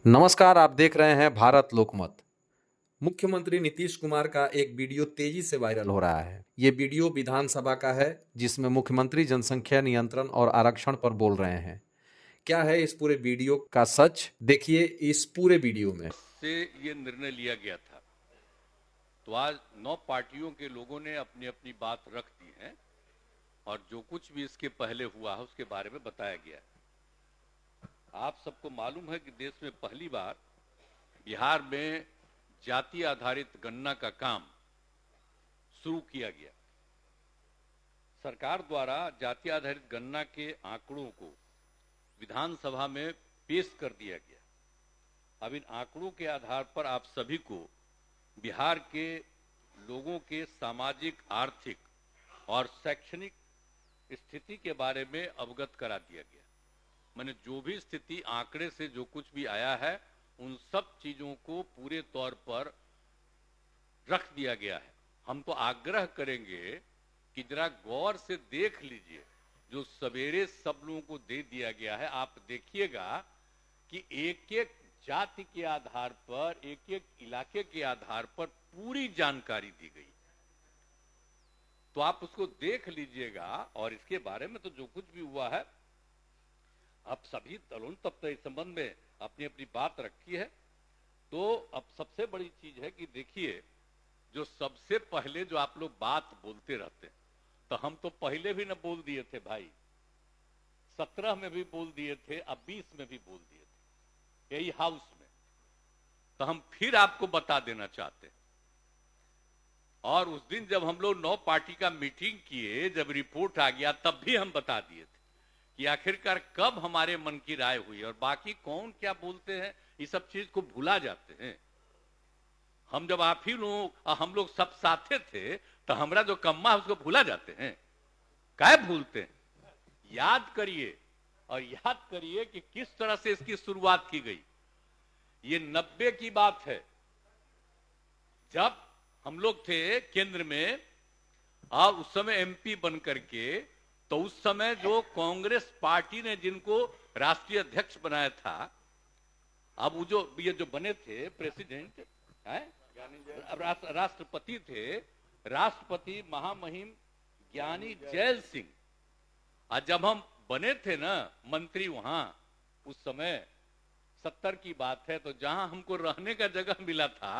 नमस्कार, आप देख रहे हैं भारत लोकमत। मुख्यमंत्री नीतीश कुमार का एक वीडियो तेजी से वायरल हो रहा है। ये वीडियो विधानसभा का है, जिसमें मुख्यमंत्री जनसंख्या नियंत्रण और आरक्षण पर बोल रहे हैं। क्या है इस पूरे वीडियो का सच? देखिए इस पूरे वीडियो में। से ये निर्णय लिया गया था। तो आज 9 पार्टियों के लोगों ने अपनी अपनी बात रख दी है और जो कुछ भी इसके पहले हुआ है उसके बारे में बताया गया है। आप सबको मालूम है कि देश में पहली बार बिहार में जाति आधारित गणना का काम शुरू किया गया। सरकार द्वारा जाति आधारित गणना के आंकड़ों को विधानसभा में पेश कर दिया गया। अब इन आंकड़ों के आधार पर आप सभी को बिहार के लोगों के सामाजिक, आर्थिक और शैक्षणिक स्थिति के बारे में अवगत करा दिया गया। मैंने जो भी स्थिति आंकड़े से जो कुछ भी आया है उन सब चीजों को पूरे तौर पर रख दिया गया है। हम तो आग्रह करेंगे कि जरा गौर से देख लीजिए, जो सवेरे सब लोगों को दे दिया गया है। आप देखिएगा कि एक एक जाति के आधार पर, एक एक इलाके के आधार पर पूरी जानकारी दी गई। तो आप उसको देख लीजिएगा और इसके बारे में तो जो कुछ भी हुआ है, अब सभी दलों तब तो इस संबंध में अपनी अपनी बात रखी है। तो अब सबसे बड़ी चीज है कि देखिए, जो सबसे पहले जो आप लोग बात बोलते रहते हैं, तो हम तो पहले भी न बोल दिए थे भाई, 17 में भी बोल दिए थे, अब 20 में भी बोल दिए थे यही हाउस में। तो हम फिर आपको बता देना चाहते हैं। और उस दिन जब हम लोग 9 पार्टी का मीटिंग किए, जब रिपोर्ट आ गया तब भी हम बता दिए थे कि आखिरकार कब हमारे मन की राय हुई। और बाकी कौन क्या बोलते हैं ये सब चीज को भुला जाते हैं। हम जब आप ही लोग, हम लोग सब साथे थे, तो हमारा जो कम्मा है उसको भुला जाते हैं। क्या भूलते हैं? याद करिए और याद करिए कि किस तरह से इसकी शुरुआत की गई। ये 90 की बात है, जब हम लोग थे केंद्र में और उस समय एमपी बन करके। तो उस समय जो कांग्रेस पार्टी ने जिनको राष्ट्रीय अध्यक्ष बनाया था, अब वो जो ये जो बने थे प्रेसिडेंट है, राष्ट्रपति थे, राष्ट्रपति महामहिम ज्ञानी जैल सिंह। और जब हम बने थे ना मंत्री वहां, उस समय 70 की बात है, तो जहां हमको रहने का जगह मिला था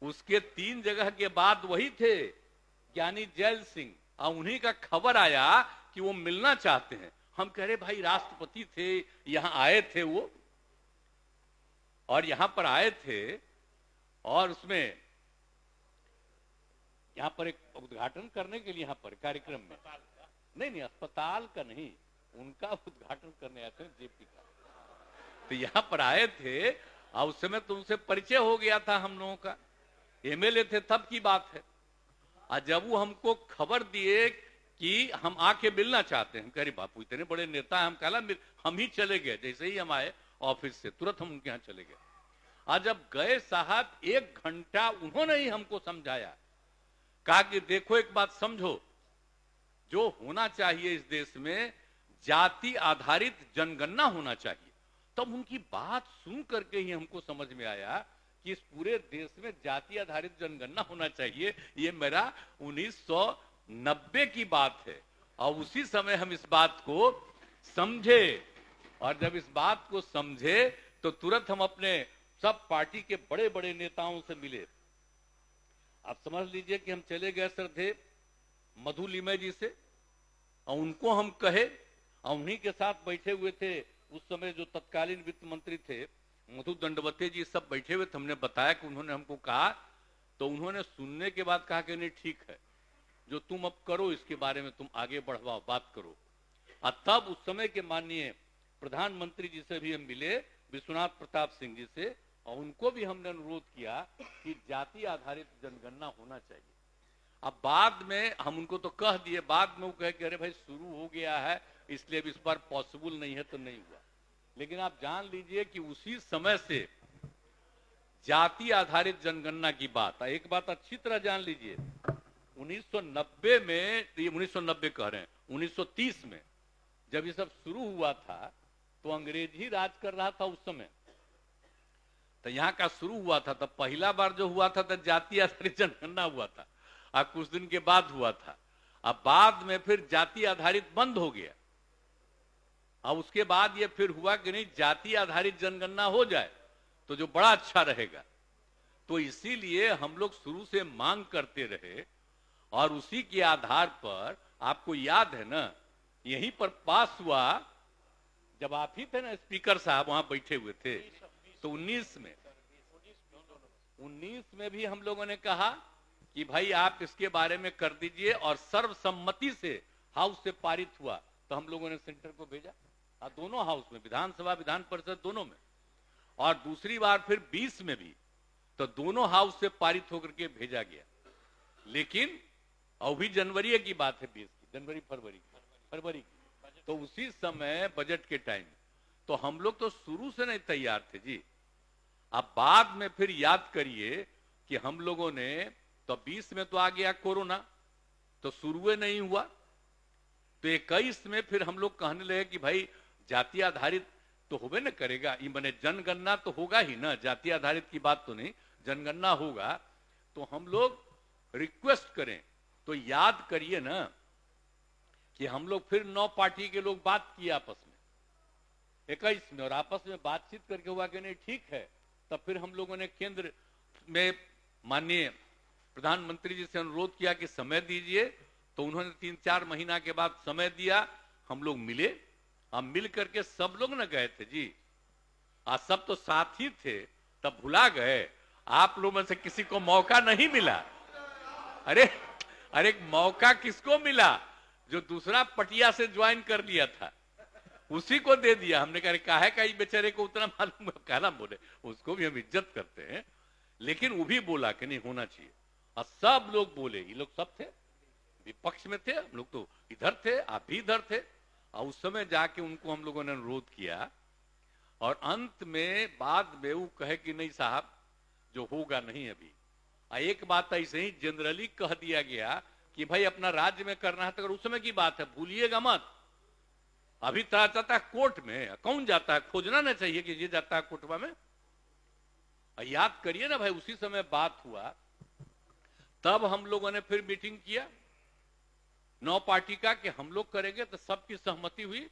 उसके 3 जगह के बाद वही थे ज्ञानी जैल सिंह। और उन्हीं का खबर आया कि वो मिलना चाहते हैं। हम कह रहे भाई राष्ट्रपति थे, यहां आए थे वो, और यहां पर आए थे और उसमें यहां पर एक उद्घाटन करने के लिए, यहां पर कार्यक्रम में नहीं अस्पताल का नहीं, उनका उद्घाटन करने आए थे जेपी का। तो यहां पर आए थे और उस समय तो उनसे परिचय हो गया था हम लोगों का, एमएलए थे तब की बात है। और जब वो हमको खबर दिए कि हम आके मिलना चाहते हैं, कह रहे बापू इतने बड़े नेता हैं, हम कहला हम ही चले गए। जैसे ही हम आए ऑफिस से तुरंत हम उनके यहां चले गए। आज जब गए साहब, 1 घंटा उन्होंने ही हमको समझाया, कहा कि देखो एक बात समझो, जो होना चाहिए इस देश में जाति आधारित जनगणना होना चाहिए। तब उनकी बात सुन करके ही हमको समझ में आया कि इस पूरे देश में जाति आधारित जनगणना होना चाहिए। ये मेरा 1990 की बात है और उसी समय हम इस बात को समझे। और जब इस बात को समझे तो तुरंत हम अपने सब पार्टी के बड़े बड़े नेताओं से मिले। आप समझ लीजिए कि हम चले गए श्रद्धेय मधु लिमय जी से, और उनको हम कहे, और उन्हीं के साथ बैठे हुए थे उस समय जो तत्कालीन वित्त मंत्री थे मधु दंडवते जी, सब बैठे हुए थे। हमने बताया कि उन्होंने हमको कहा, तो उन्होंने सुनने के बाद कहा कि नहीं ठीक है, जो तुम अब करो इसके बारे में तुम आगे बढ़वाओ, बात करो। और तब उस समय के माननीय प्रधानमंत्री जी से भी हम मिले, विश्वनाथ प्रताप सिंह जी से, और उनको भी हमने अनुरोध किया कि जाति आधारित जनगणना होना चाहिए। अब बाद में हम उनको तो कह दिए, बाद में वो कहे कि अरे भाई शुरू हो गया है इसलिए इस बार पॉसिबल नहीं है, तो नहीं हुआ। लेकिन आप जान लीजिए कि उसी समय से जाति आधारित जनगणना की बात, एक बात अच्छी तरह जान लीजिए, 1990 में, ये 1990 कह रहे हैं, 1930 में जब ये सब शुरू हुआ था तो अंग्रेज ही राज कर रहा था उस समय। तो यहाँ का शुरू हुआ था, तब पहला बार जो हुआ था तो जाति आधारित जनगणना हुआ था, अब कुछ दिन के बाद हुआ था। अब बाद में फिर जाति आधारित बंद हो गया। अब उसके बाद ये फिर हुआ कि नहीं, जाति आधारित जनगणना हो जाए तो जो बड़ा अच्छा रहेगा। तो इसीलिए हम लोग शुरू से मांग करते रहे और उसी के आधार पर, आपको याद है ना, यहीं पर पास हुआ, जब आप ही थे ना स्पीकर साहब वहां बैठे हुए थे, तो 19 में भी हम लोगों ने कहा कि भाई आप इसके बारे में कर दीजिए, और सर्वसम्मति से हाउस से पारित हुआ। तो हम लोगों ने सेंटर को भेजा, दोनों हाउस में, विधानसभा विधान परिषद दोनों में, और दूसरी बार फिर 20 में भी, तो दोनों हाउस से पारित होकर के भेजा गया। लेकिन अभी जनवरी की बात है, 20 की जनवरी फरवरी की, तो उसी समय बजट के टाइम, तो हम लोग तो शुरू से नहीं तैयार थे जी। अब बाद में फिर याद करिए कि हम लोगों ने, तो 20 में तो आ गया कोरोना, तो शुरू नहीं हुआ, तो 21 में फिर हम लोग कहने लगे कि भाई जाति आधारित तो होबे न करेगा, ये मैंने जनगणना तो होगा ही ना, जाति आधारित की बात तो नहीं, जनगणना होगा। तो हम लोग रिक्वेस्ट करें, तो याद करिए ना कि हम लोग फिर 9 पार्टी के लोग बात किए आपस में 21 में, और आपस में बातचीत करके हुआ कि नहीं ठीक है। तब फिर हम लोगों ने केंद्र में माननीय प्रधानमंत्री जी से अनुरोध किया कि समय दीजिए, तो उन्होंने 3-4 महीना के बाद समय दिया। हम लोग मिले, हम मिल करके सब लोग न गए थे जी, आज सब तो साथ ही थे, तब भुला गए। आप लोगों में से किसी को मौका नहीं मिला। अरे मौका किसको मिला? जो दूसरा पटिया से ज्वाइन कर लिया था उसी को दे दिया। हमने कहा है कि बेचारे को उतना मालूम है, क्या ना बोले, उसको भी हम इज्जत करते हैं, लेकिन वो भी बोला कि नहीं होना चाहिए। और सब लोग बोले, ये लोग सब थे, विपक्ष में थे, हम लोग तो इधर थे, आप भी इधर थे, और उस समय जाके उनको हम लोगों ने अनुरोध किया, और अंत में बाद में वो कहे कि नहीं साहब जो होगा नहीं अभी। एक बात ऐसे ही जनरली कह दिया गया कि भाई अपना राज्य में करना है, तो अगर उस समय की बात है भूलिएगा मत। अभी तो जाता है कोर्ट में, कौन जाता है, खोजना ना चाहिए कि ये जाता है कोर्टवा में। याद करिए ना भाई, उसी समय बात हुआ, तब हम लोगों ने फिर मीटिंग किया 9 पार्टी का कि हम लोग करेंगे, तो सबकी सहमति हुई।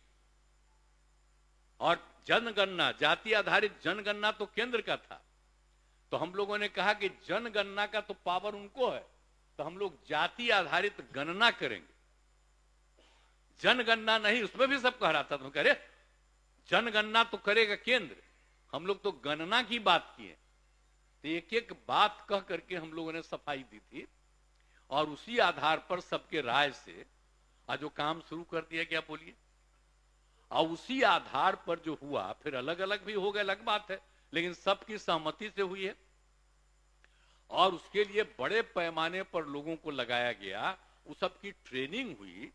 और जनगणना, जाति आधारित जनगणना तो केंद्र का था, तो हम लोगों ने कहा कि जनगणना का तो पावर उनको है, तो हम लोग जाति आधारित गणना करेंगे, जनगणना नहीं। उसमें भी सब कह रहा था, तो कह रहे जनगणना तो करेगा केंद्र, हम लोग तो गणना की बात किए। तो एक एक बात कह करके हम लोगों ने सफाई दी थी, और उसी आधार पर सबके राय से आज जो काम शुरू कर दिया गया, बोलिए। और उसी आधार पर जो हुआ, फिर अलग अलग भी हो गए, अलग बात है, लेकिन सबकी सहमति से हुई है। और उसके लिए बड़े पैमाने पर लोगों को लगाया गया, उस सबकी ट्रेनिंग हुई,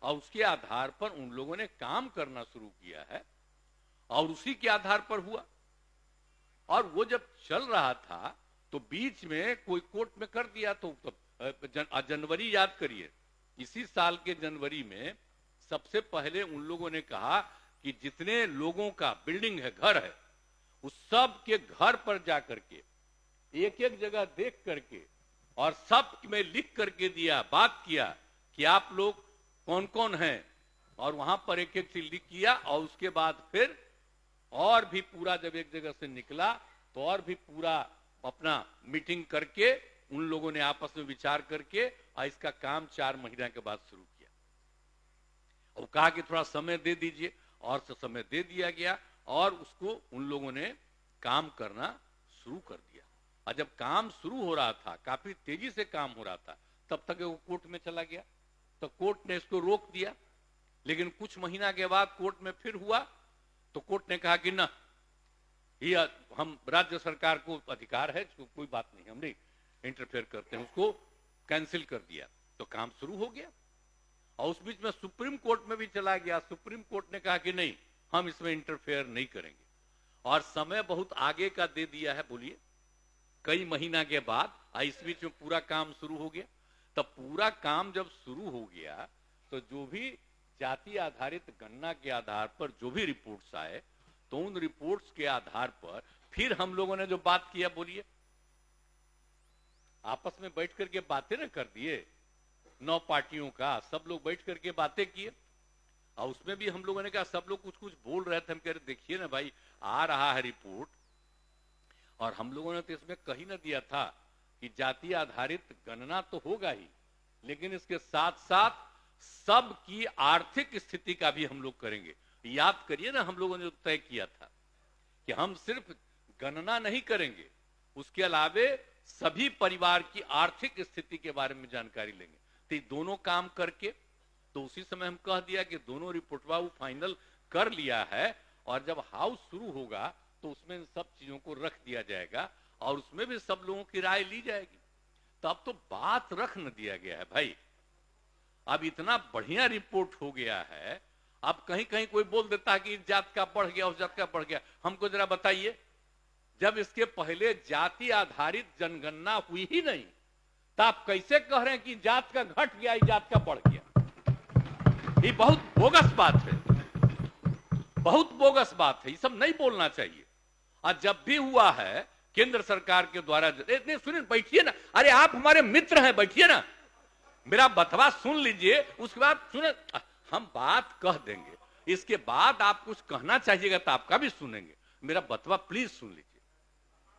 और उसके आधार पर उन लोगों ने काम करना शुरू किया है, और उसी के आधार पर हुआ। और वो जब चल रहा था तो बीच में कोई कोर्ट में कर दिया, तो जनवरी याद करिए, इसी साल के जनवरी में सबसे पहले उन लोगों ने कहा कि जितने लोगों का बिल्डिंग है, घर है, उस सब के घर पर जाकर के एक एक जगह देख करके और सब में लिख करके दिया, बात किया कि आप लोग कौन कौन हैं, और वहां पर एक एक चीज लिख किया। और उसके बाद फिर और भी पूरा जब एक जगह से निकला, तो और भी पूरा अपना मीटिंग करके उन लोगों ने आपस में विचार करके और इसका काम 4 महीने के बाद शुरू किया। और कहा कि थोड़ा समय दे दीजिए, और समय दे दिया गया, और उसको उन लोगों ने काम करना शुरू कर दिया। और जब काम शुरू हो रहा था, काफी तेजी से काम हो रहा था, तब तक वो कोर्ट में चला गया, तो कोर्ट ने इसको रोक दिया। लेकिन कुछ महीना के बाद कोर्ट में फिर हुआ, तो कोर्ट ने कहा कि ना, ये हम राज्य सरकार को अधिकार है, कोई बात नहीं, हम नहीं इंटरफेयर करते हैं, उसको कैंसिल कर दिया। तो काम शुरू हो गया। और उस बीच में सुप्रीम कोर्ट में भी चला गया, सुप्रीम कोर्ट ने कहा कि नहीं, हम इसमें इंटरफेयर नहीं करेंगे, और समय बहुत आगे का दे दिया है, बोलिए कई महीना के बाद। इस बीच में पूरा काम शुरू हो गया। तब पूरा काम जब शुरू हो गया, तो जो भी जाति आधारित गणना के आधार पर जो भी रिपोर्ट्स आए, तो उन रिपोर्ट्स के आधार पर फिर हम लोगों ने जो बात किया, बोलिए, आपस में बैठ करके बातें न कर दिए, 9 पार्टियों का सब लोग बैठ करके बातें किए। और उसमें भी हम लोगों ने कहा, सब लोग कुछ कुछ बोल रहे थे, हम कह रहे देखिए ना भाई, आ रहा है रिपोर्ट, और हम लोगों ने तो इसमें कही ना दिया था कि जाति आधारित गणना तो होगा ही, लेकिन इसके साथ साथ सबकी आर्थिक स्थिति का भी हम लोग करेंगे। याद करिए ना, हम लोगों ने जो तय किया था कि हम सिर्फ गणना नहीं करेंगे, उसके अलावे सभी परिवार की आर्थिक स्थिति के बारे में जानकारी लेंगे। तो ये दोनों काम करके, तो उसी समय हम कह दिया कि दोनों रिपोर्टवा वो फाइनल कर लिया है, और जब हाउस शुरू होगा तो उसमें इन सब चीजों को रख दिया जाएगा और उसमें भी सब लोगों की राय ली जाएगी। तो अब तो बात रख न दिया गया है भाई, अब इतना बढ़िया रिपोर्ट हो गया है। अब कहीं कहीं कोई बोल देता है कि इस जात का बढ़ गया, उस जात का बढ़ गया। हमको जरा बताइए, जब इसके पहले जाति आधारित जनगणना हुई ही नहीं, तो आप कैसे कह रहे हैं कि जात का घट गया, इस जात का बढ़ गया? ये बहुत बोगस बात है, बहुत बोगस बात है, ये सब नहीं बोलना चाहिए। और जब भी हुआ है केंद्र सरकार के द्वारा, सुनिए, बैठिए ना, अरे आप हमारे मित्र हैं, बैठिए ना, मेरा बतवा सुन लीजिए, उसके बाद सुने, हम बात कह देंगे, इसके बाद आप कुछ कहना चाहिएगा तो आपका भी सुनेंगे। मेरा बतवा प्लीज सुन लीजिए।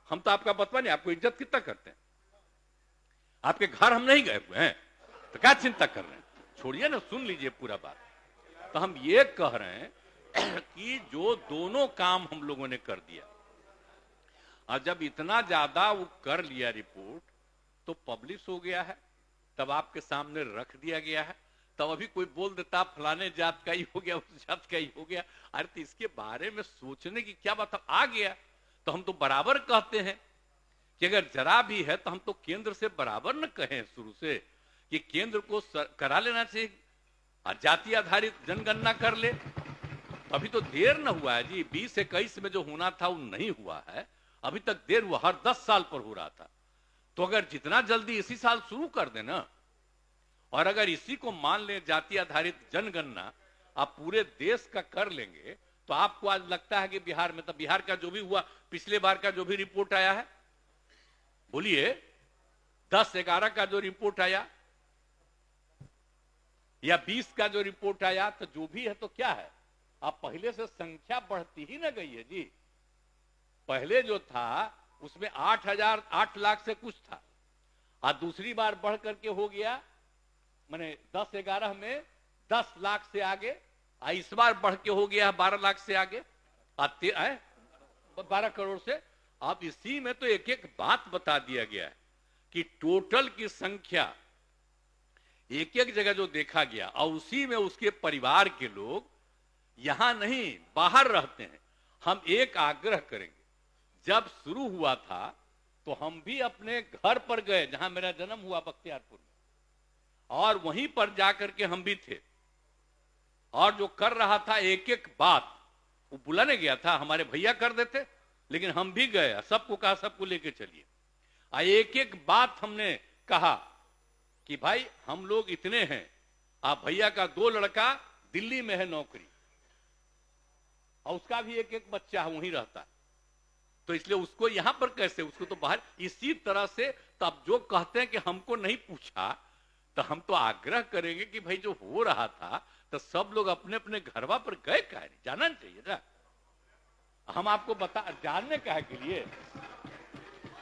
हम तो आपका बतवा नहीं, आपको इज्जत कितना करते हैं, आपके घर हम नहीं गए हुए हैं, तो क्या चिंता कर रहे हैं? छोड़िए ना, सुन लीजिए पूरा बात। तो हम ये कह रहे हैं कि जो दोनों काम हम लोगों ने कर दिया, और जब इतना ज्यादा वो कर लिया रिपोर्ट, तो पब्लिश हो गया है, तब आपके सामने रख दिया गया है। तब अभी कोई बोल देता फलाने जात का ही हो गया, उस जात का ही हो गया। अरे तो इसके बारे में सोचने की क्या बात, आ गया तो हम तो बराबर कहते हैं कि अगर जरा भी है तो हम तो केंद्र से बराबर न कहें शुरू से कि केंद्र को करा लेना चाहिए, जाति आधारित जनगणना कर ले। अभी तो देर न हुआ है जी, 2021 में जो होना था वो नहीं हुआ है, अभी तक देर हुआ, हर 10 साल पर हो रहा था। तो अगर जितना जल्दी इसी साल शुरू कर देना, और अगर इसी को मान ले जाति आधारित जनगणना आप पूरे देश का कर लेंगे, तो आपको आज लगता है कि बिहार में, तो बिहार का जो भी हुआ, पिछले बार का जो भी रिपोर्ट आया है, बोलिए 10-11 का जो रिपोर्ट आया या 20 का जो रिपोर्ट आया, तो जो भी है तो क्या है, अब पहले से संख्या बढ़ती ही ना गई है जी। पहले जो था उसमें 8 लाख से कुछ था, और दूसरी बार बढ़ करके हो गया, माने 10-11 में 10 लाख से आगे, इस बार बढ़ के हो गया 12 लाख से आगे, 12 करोड़ से। अब इसी में तो एक एक बात बता दिया गया है कि टोटल की संख्या एक एक जगह जो देखा गया, और उसी में उसके परिवार के लोग यहां नहीं बाहर रहते हैं। हम एक आग्रह करेंगे, जब शुरू हुआ था तो हम भी अपने घर पर गए, जहां मेरा जन्म हुआ बख्तियारपुर में, और वहीं पर जाकर के हम भी थे, और जो कर रहा था एक एक बात वो बुलाने गया था, हमारे भैया कर देते, लेकिन हम भी गए, सबको कहा सबको लेके चलिए, एक एक बात हमने कहा कि भाई हम लोग इतने हैं, आप भैया का 2 लड़का दिल्ली में है नौकरी, और उसका भी एक एक बच्चा वहीं रहता है, तो इसलिए उसको यहां पर कैसे, उसको तो बाहर। इसी तरह से तब जो कहते हैं कि हमको नहीं पूछा, तो हम तो आग्रह करेंगे कि भाई जो हो रहा था तो सब लोग अपने अपने घरवा पर गए, क्या नहीं जाना चाहिए ना, हम आपको बता जानने का है के लिए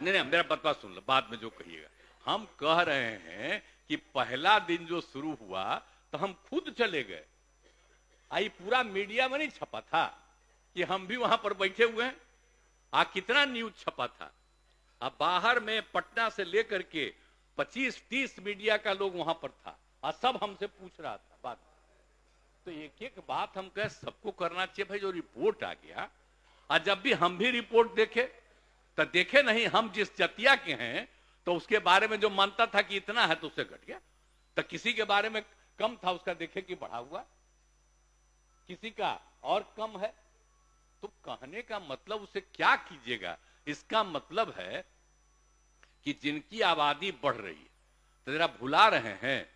नहीं, मेरा बतवा सुन लो, बाद में जो कहिएगा। हम कह रहे हैं कि पहला दिन जो शुरू हुआ तो हम खुद चले गए, आई पूरा मीडिया में नहीं छपा था कि हम भी वहां पर बैठे हुए हैं, कितना न्यूज छपा था। अब बाहर में पटना से लेकर के 25-30 मीडिया का लोग वहां पर था, और सब हमसे पूछ रहा था बात। तो एक एक बात हम कहे सबको करना चाहिए भाई, जो रिपोर्ट आ गया, और जब भी हम भी रिपोर्ट देखे तो देखे नहीं, हम जिस जतिया के हैं तो उसके बारे में जो मानता था कि इतना है तो उससे घट गया, तो किसी के बारे में कम था उसका देखे कि बढ़ा हुआ, किसी का और कम है, तो कहने का मतलब उसे क्या कीजिएगा, इसका मतलब है कि जिनकी आबादी बढ़ रही है तो जरा भुला रहे हैं।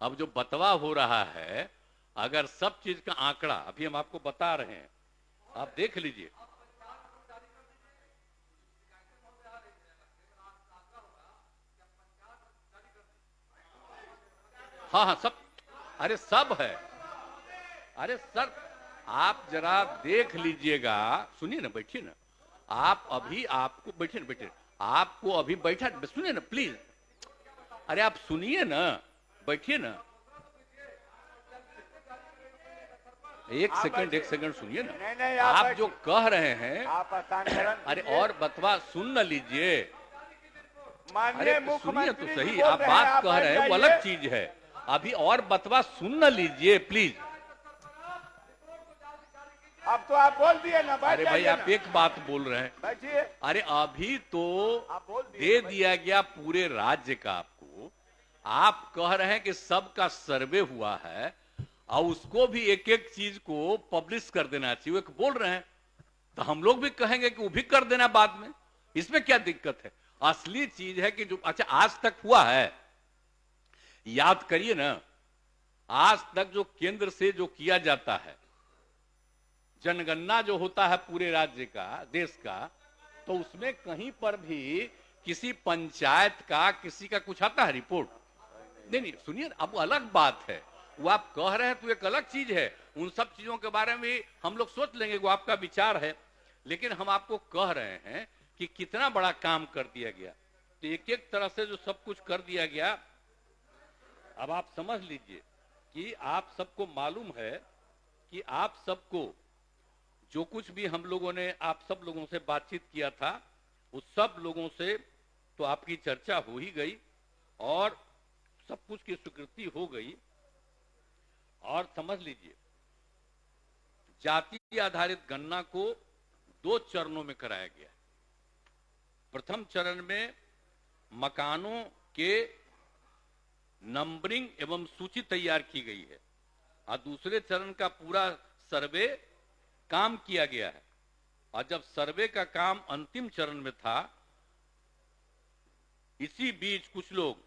अब जो बतवा हो रहा है, अगर सब चीज का आंकड़ा अभी हम आपको बता रहे हैं, आप देख लीजिए। हाँ हाँ सब, अरे सब है। अरे सर आप जरा देख लीजिएगा, सुनिए ना, बैठिए ना आप, अभी आपको बैठिए ना, बैठिए, आपको अभी बैठा, सुनिए ना प्लीज, अरे आप सुनिए ना, बैठिए ना, एक सेकंड सुनिए ना। नहीं, नहीं, आप जो कह रहे हैं, आप हस्तांतरण अरे कीजिए। और बतवा सुन न लीजिए। माननीय अरे सुनिए मुख्यमंत्री तो जी सही, बोल आप रहे बात आप कह रहे हैं बैठ वो अलग जाइए। चीज है। अभी और बतवा सुन न लीजिए प्लीज। अब तो आप बोल दिए ना, बैठ अरे भाई जाइए आप ना। एक बात बोल रहे हैं, बैठिए। अरे अभी तो आप बोल दिए दे ना, दिया गया पूरे राज्य का आपको, आप कह रहे हैं कि सबका सर्वे हुआ है और उसको भी एक एक चीज को पब्लिश कर देना चाहिए, एक बोल रहे हैं, तो हम लोग भी कहेंगे कि वो भी कर देना बाद में, इसमें क्या दिक्कत है। असली चीज है कि जो अच्छा आज तक हुआ है, याद करिए ना, आज तक जो केंद्र से जो किया जाता है, जनगणना जो होता है पूरे राज्य का, देश का, तो उसमें कहीं पर भी किसी पंचायत का किसी का कुछ आता है रिपोर्ट? नहीं सुनिए, अब वो अलग बात है, वो आप कह रहे हैं तो एक अलग चीज है, उन सब चीजों के बारे में हम लोग सोच लेंगे, वो आपका विचार है, लेकिन हम आपको कह रहे हैं कि कितना बड़ा काम कर दिया गया, तो एक एक तरह से जो सब कुछ कर दिया गया। अब आप समझ लीजिए कि आप सबको मालूम है कि आप सबको जो कुछ भी हम लोगों ने आप सब लोगों से बातचीत किया था, उस सब लोगों से तो आपकी चर्चा हो ही गई और सब कुछ की स्वीकृति हो गई। और समझ लीजिए जाति आधारित गणना को 2 चरणों में कराया गया। प्रथम चरण में मकानों के नंबरिंग एवं सूची तैयार की गई है और दूसरे चरण का पूरा सर्वे काम किया गया है। और जब सर्वे का काम अंतिम चरण में था, इसी बीच कुछ लोग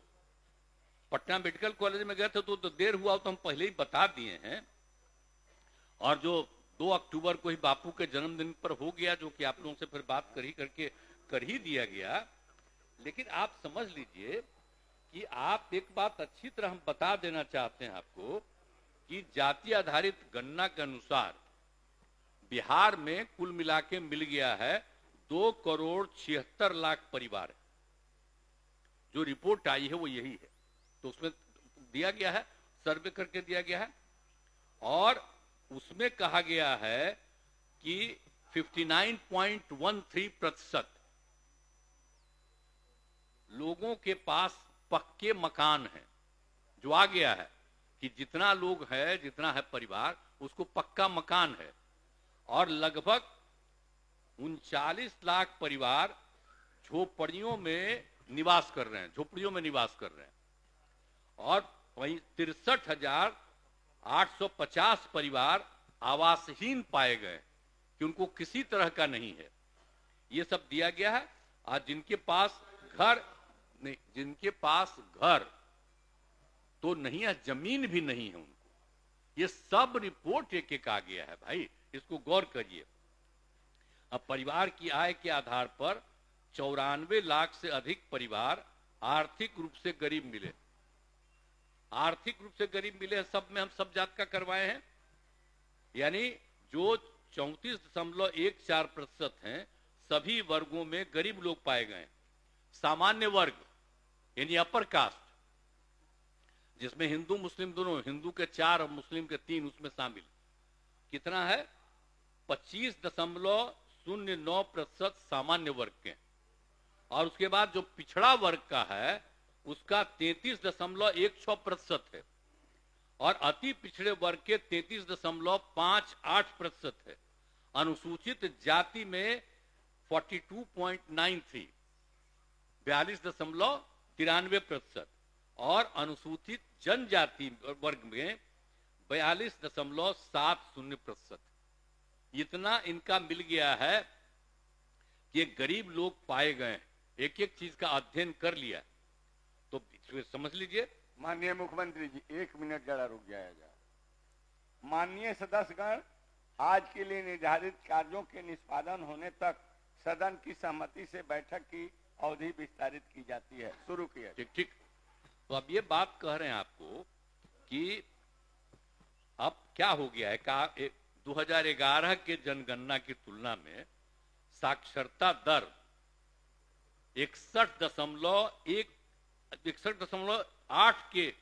पटना मेडिकल कॉलेज में गए थे, तो देर हुआ तो हम पहले ही बता दिए हैं, और जो 2 अक्टूबर को ही बापू के जन्मदिन पर हो गया, जो कि आप लोगों से फिर बात कर ही दिया गया। लेकिन आप समझ लीजिए कि आप एक बात अच्छी तरह हम बता देना चाहते हैं आपको कि जाति आधारित गणना के अनुसार बिहार में कुल मिला के मिल गया है 2,76,00,000 परिवार। जो रिपोर्ट आई है वो यही है, तो उसमें दिया गया है, सर्वे करके दिया गया है, और उसमें कहा गया है कि 59.13% लोगों के पास पक्के मकान हैं। जो आ गया है कि जितना लोग है, जितना है परिवार, उसको पक्का मकान है, और लगभग 39 लाख परिवार झोपड़ियों में निवास कर रहे हैं, झोपड़ियों में निवास कर रहे हैं, और वहीं 63,850 परिवार आवासहीन पाए गए कि उनको किसी तरह का नहीं है। ये सब दिया गया है। आज जिनके पास घर नहीं, जिनके पास घर तो नहीं है, जमीन भी नहीं है उनको, ये सब रिपोर्ट एक एक आ गया है भाई, इसको गौर करिए। अब परिवार की आय के आधार पर 94 लाख से अधिक परिवार आर्थिक रूप से गरीब मिले। आर्थिक रूप से गरीब मिले, सब में हम सब जात का करवाए हैं, यानी जो 34.14% हैं, सभी वर्गों में गरीब लोग पाए गए। सामान्य वर्ग यानी अपर कास्ट, जिसमें हिंदू मुस्लिम दोनों, हिंदू के 4 और मुस्लिम के 3 उसमें शामिल, कितना है 25.09% सामान्य वर्ग के, और उसके बाद जो पिछड़ा वर्ग का है उसका 33.16% है, और अति पिछड़े वर्ग के 33.58% है। अनुसूचित जाति में 42.93, 42.93%, और अनुसूचित जनजाति वर्ग में 42.70%। इतना इनका मिल गया है कि गरीब लोग पाए गए। एक एक चीज का अध्ययन कर लिया तो समझ लीजिए। माननीय मुख्यमंत्री जी 1 मिनट जरा रुक जाएगा। माननीय सदस्यगण, आज के लिए निर्धारित कार्यों के निष्पादन होने तक सदन की सहमति से बैठक की अवधि विस्तारित की जाती है। शुरू किया। ठीक। तो अब ये बात कह रहे हैं आपको कि अब क्या हो गया है 2011 के जनगणना की तुलना में साक्षरता दर 61.8 के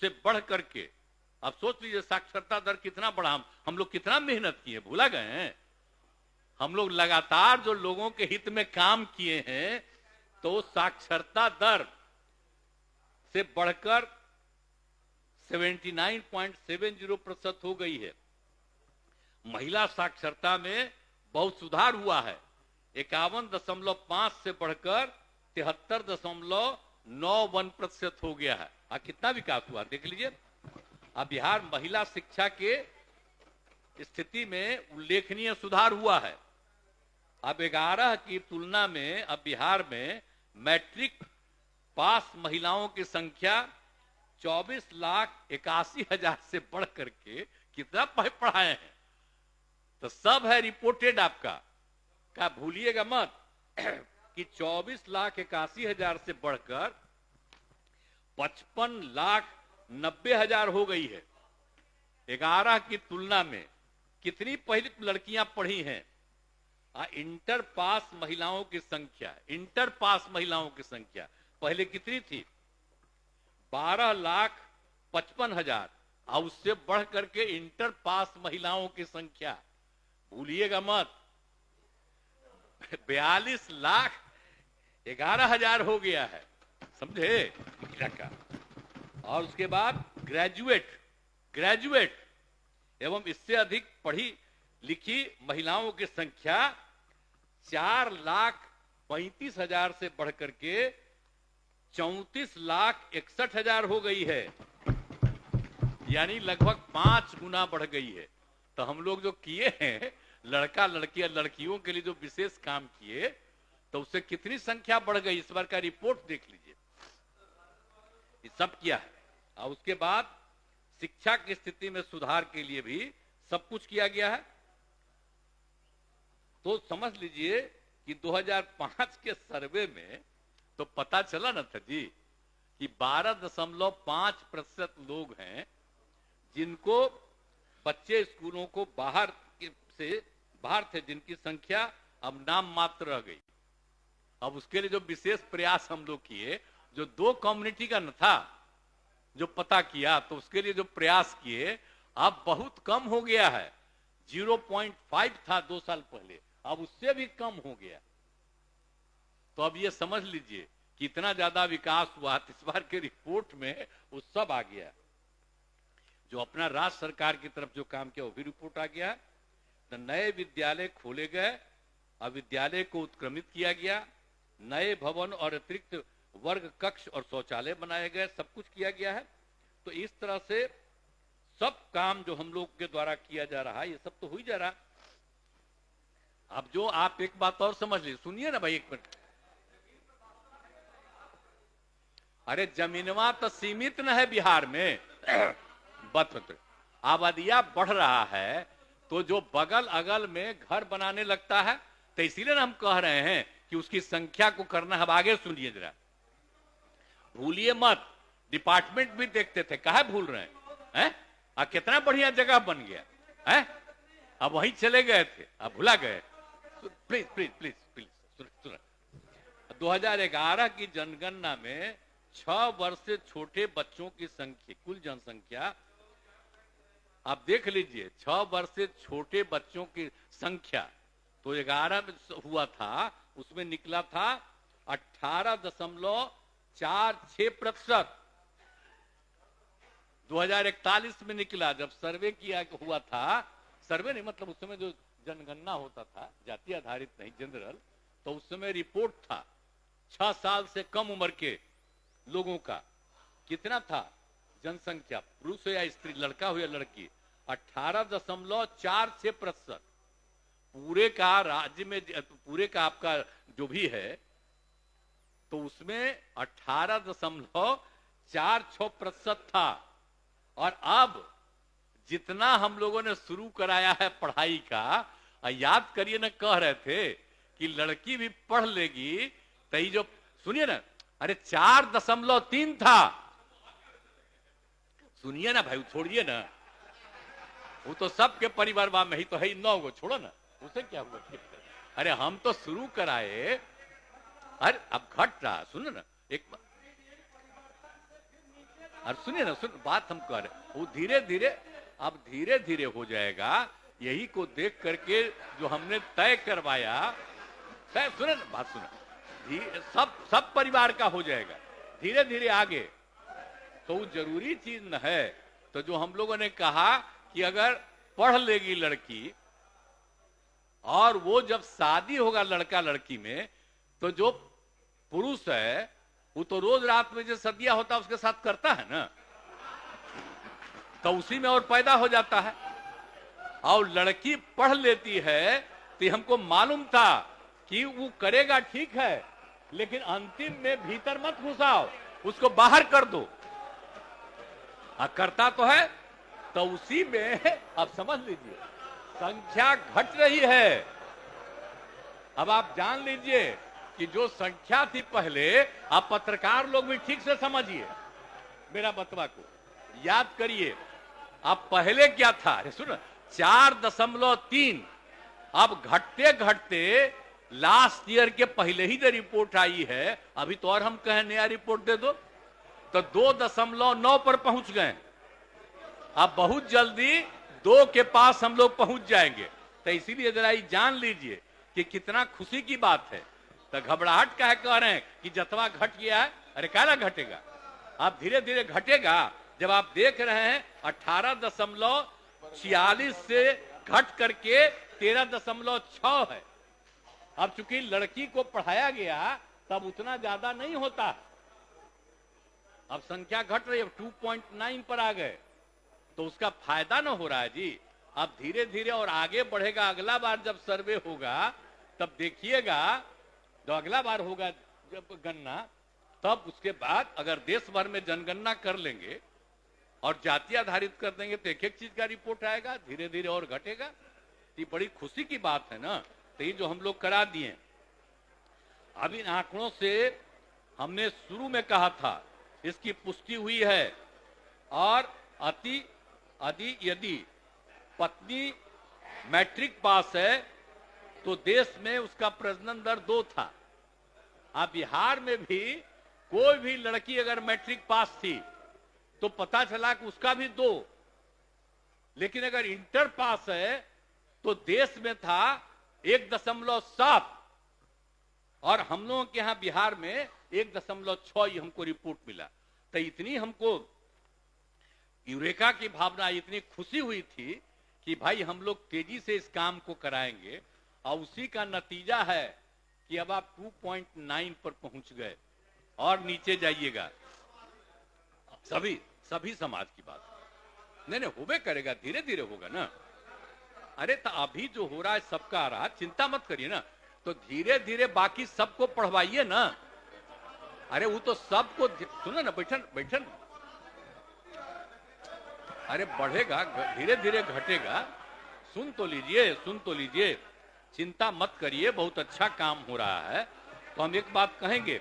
से बढ़ करके, अब सोच लीजिए साक्षरता दर कितना बढ़ा। हम लोग कितना मेहनत किए, भूला गए हैं? हम लोग लगातार जो लोगों के हित में काम किए हैं, तो साक्षरता दर से बढ़कर 79.70% हो गई है। महिला साक्षरता में बहुत सुधार हुआ है, 51.5 से बढ़कर 73.91% हो गया है। कितना विकास हुआ देख लीजिए। अब बिहार महिला शिक्षा के स्थिति में उल्लेखनीय सुधार हुआ है। अब 11 की तुलना में अब बिहार में मैट्रिक पास महिलाओं की संख्या 24,81,000 से बढ़ करके कितना पढ़ाए हैं। तो सब है रिपोर्टेड आपका, क्या भूलिएगा मत कि 24,81,000 से बढ़कर 55,90,000 हो गई है। 11 की तुलना में कितनी पहले लड़कियां पढ़ी हैं? इंटर पास महिलाओं की संख्या, इंटर पास महिलाओं की संख्या पहले कितनी थी? 12,55,000, और उससे बढ़ करके इंटर पास महिलाओं की संख्या भूलिएगा मत 42,11,000 हो गया है, समझे? और उसके बाद ग्रेजुएट एवं इससे अधिक पढ़ी लिखी महिलाओं की संख्या 4,35,000 से बढ़कर के 34,61,000 हो गई है, यानी लगभग 5 गुना बढ़ गई है। तो हम लोग जो किए हैं, लड़का लड़कियां लड़कियों के लिए जो विशेष काम किए, तो उससे कितनी संख्या बढ़ गई, इस बार का रिपोर्ट देख लीजिए। ये सब किया है। और उसके बाद शिक्षा की स्थिति में सुधार के लिए भी सब कुछ किया गया है। तो समझ लीजिए कि 2005 के सर्वे में तो पता चला ना था जी कि 12.5% लोग हैं जिनको बच्चे स्कूलों को बाहर थे, जिनकी संख्या अब नाम मात्र रह गई। अब उसके लिए जो विशेष प्रयास हम लोग किए, जो 2 कम्युनिटी का न था जो पता किया, तो उसके लिए जो प्रयास किए अब बहुत कम हो गया है। 0.5 था 2 साल पहले, अब उससे भी कम हो गया। तो अब ये समझ लीजिए कि इतना ज्यादा विकास हुआ। इस बार के रिपोर्ट में वो सब आ गया, जो अपना राज्य सरकार की तरफ जो काम किया वो भी रिपोर्ट आ गया। तो नए विद्यालय खोले गए, अब विद्यालय को उत्क्रमित किया गया, नए भवन और अतिरिक्त वर्ग कक्ष और शौचालय बनाए गए, सब कुछ किया गया है। तो इस तरह से सब काम जो हम लोग के द्वारा किया जा रहा है, ये सब तो हो ही जा रहा। अब जो आप एक बात और समझ लीजिए, सुनिए ना भाई, 1 मिनट। अरे जमीनवा तो सीमित न है बिहार में आबादिया बढ़ रहा है, तो जो बगल अगल में घर बनाने लगता है, तो इसीलिए ना हम कह रहे हैं कि उसकी संख्या को करना है। अब आगे सुनिए जरा, भूलिए मत। डिपार्टमेंट भी देखते थे, काहे भूल रहे हैं? कितना बढ़िया जगह बन गया है, अब वहीं चले गए थे, अब भुला गए। प्लीज प्लीज प्लीज प्लीज सुन। 2011 की जनगणना में 6 वर्ष से छोटे बच्चों की संख्या, कुल जनसंख्या आप देख लीजिए, 6 वर्ष से छोटे बच्चों की संख्या तो 11 में हुआ था, उसमें निकला था 18.46%। 2041 में निकला, जब सर्वे किया हुआ था, सर्वे नहीं मतलब उस समय जो जनगणना होता था, जाति आधारित नहीं, जनरल, तो उस समय रिपोर्ट था 6 साल से कम उम्र के लोगों का कितना था जनसंख्या, पुरुष हो या स्त्री, लड़का हो या लड़की, 18.46%। पूरे का राज्य में, पूरे का आपका जो भी है, तो उसमें 18.46% था। और अब जितना हम लोगों ने शुरू कराया है पढ़ाई का, याद करिए ना, कह रहे थे कि लड़की भी पढ़ लेगी, तो जो सुनिए ना, अरे 4.3 था। सुनिए ना भाई, छोड़िए ना, वो तो सबके परिवार में ही तो है, 9 गो, छोड़ो ना, उसे क्या हुआ। अरे हम तो शुरू कराए, अरे अब घट रहा, सुनो ना एक बार, और सुनिए ना, सुन बात हम कर रहे, वो धीरे धीरे, अब धीरे धीरे हो जाएगा, यही को देख करके जो हमने तय करवाया, तय, सुने ना बात, सुना, सब परिवार का हो जाएगा धीरे धीरे आगे। तो वो जरूरी चीज न है। तो जो हम लोगों ने कहा कि अगर पढ़ लेगी लड़की और वो जब शादी होगा लड़का लड़की में, तो जो पुरुष है वो तो रोज रात में जो सदिया होता है उसके साथ करता है ना, तो उसी में और पैदा हो जाता है। और लड़की पढ़ लेती है तो हमको मालूम था कि वो करेगा ठीक है, लेकिन अंतिम में भीतर मत घुसाओ, उसको बाहर कर दो। करता तो है, तो उसी में अब समझ लीजिए संख्या घट रही है। अब आप जान लीजिए कि जो संख्या थी पहले, आप पत्रकार लोग भी ठीक से समझिए मेरा बतवा को, याद करिए अब पहले क्या था। अरे सुनो, 4.3, अब घटते घटते लास्ट ईयर के पहले ही जो रिपोर्ट आई है, अभी तो और हम कहें नया रिपोर्ट दे दो, तो 2.9 पर पहुंच गए। अब बहुत जल्दी 2 के पास हम लोग पहुंच जाएंगे। तो इसीलिए जरा ये जान लीजिए कि कितना खुशी की बात है। तो घबराहट का है कह रहे हैं कि जतवा घट गया है, अरे काला घटेगा, अब धीरे धीरे घटेगा। जब आप देख रहे हैं 18.46 से घट करके 13.6 है। अब चूंकि लड़की को पढ़ाया गया तब उतना ज्यादा नहीं होता, अब संख्या घट रही है, 2.9 पर आ गए, तो उसका फायदा ना हो रहा है जी। अब धीरे धीरे और आगे बढ़ेगा। अगला बार जब सर्वे होगा तब देखिएगा, जो अगला बार होगा जब गणना, तब उसके बाद अगर देश भर में जनगणना कर लेंगे और जाति आधारित कर देंगे तो एक एक चीज का रिपोर्ट आएगा, धीरे धीरे और घटेगा। ये बड़ी खुशी की बात है ना। तो ये जो हम लोग करा दिए, अब इन आंकड़ों से हमने शुरू में कहा था, इसकी पुष्टि हुई है। और यदि पत्नी मैट्रिक पास है तो देश में उसका प्रजनन दर 2 था। अब बिहार में भी कोई भी लड़की अगर मैट्रिक पास थी तो पता चला कि उसका भी 2, लेकिन अगर इंटर पास है तो देश में था 1.7, और हम लोगों के यहां बिहार में 1.6 हमको रिपोर्ट मिला। तो इतनी हमको यूरेका की भावना, इतनी खुशी हुई थी कि भाई हम लोग तेजी से इस काम को कराएंगे, और उसी का नतीजा है कि अब आप 2.9 पर पहुंच गए और नीचे जाइएगा। सभी समाज की बात नहीं होबे करेगा, धीरे धीरे होगा ना। अरे तो अभी जो हो रहा है सबका आ रहा, चिंता मत करिए ना, तो धीरे धीरे बाकी सबको पढ़वाइए ना। अरे वो तो सबको, सुनो ना, बैठन, अरे बढ़ेगा, धीरे धीरे घटेगा। सुन तो लीजिए, चिंता मत करिए, बहुत अच्छा काम हो रहा है। तो हम एक बात कहेंगे,